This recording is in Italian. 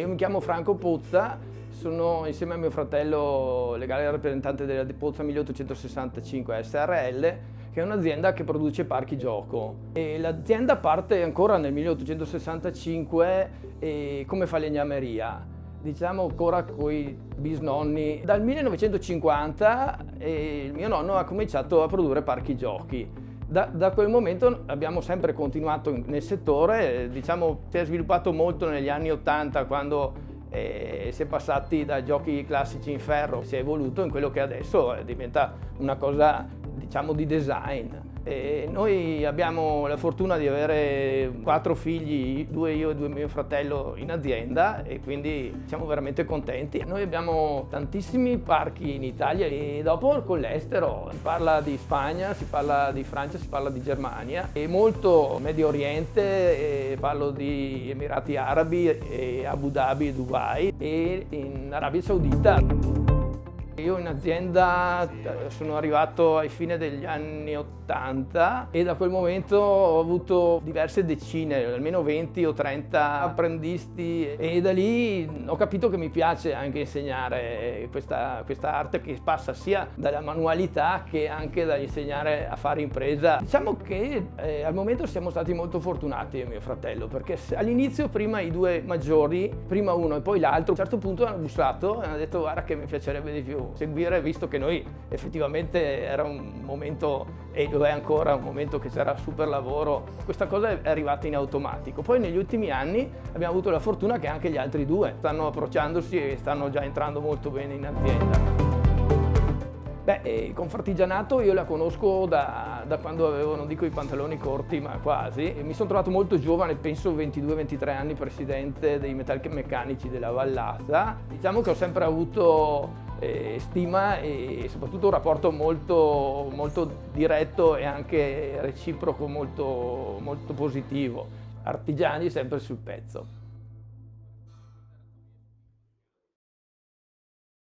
io mi chiamo Franco Pozza, sono insieme a mio fratello legale rappresentante della Pozza 1865 SRL, che è un'azienda che produce parchi gioco. E l'azienda parte ancora nel 1865 come falegnameria, diciamo ancora coi bisnonni. Dal 1950 il mio nonno ha cominciato a produrre parchi giochi. Da quel momento abbiamo sempre continuato nel settore, diciamo si è sviluppato molto negli anni 80 quando si è passati dai giochi classici in ferro, si è evoluto in quello che adesso diventa una cosa, diciamo, di design. E noi abbiamo la fortuna di avere 4 figli, 2 io e 2 mio fratello in azienda, e quindi siamo veramente contenti. Noi abbiamo tantissimi parchi in Italia e dopo con l'estero si parla di Spagna, si parla di Francia, si parla di Germania e molto Medio Oriente, e parlo di Emirati Arabi, e Abu Dhabi, Dubai e in Arabia Saudita. Io in azienda sono arrivato ai fine degli anni 80 e da quel momento ho avuto diverse decine, almeno 20 o 30 apprendisti, e da lì ho capito che mi piace anche insegnare questa arte che passa sia dalla manualità che anche dall'insegnare a fare impresa. Diciamo che al momento siamo stati molto fortunati io e mio fratello, perché all'inizio prima i 2 maggiori, prima uno e poi l'altro, a un certo punto hanno bussato e hanno detto guarda che mi piacerebbe di più seguire, visto che noi effettivamente era un momento, e lo è ancora, un momento che c'era super lavoro. Questa cosa è arrivata in automatico. Poi negli ultimi anni abbiamo avuto la fortuna che anche gli altri 2 stanno approcciandosi e stanno già entrando molto bene in azienda. Il Confartigianato io la conosco da quando avevo, non dico i pantaloni corti, ma quasi. E mi sono trovato molto giovane, penso 22-23 anni, presidente dei metalmeccanici della Vallata. Diciamo che ho sempre avuto stima e soprattutto un rapporto molto, molto diretto e anche reciproco, molto, molto positivo. Artigiani sempre sul pezzo.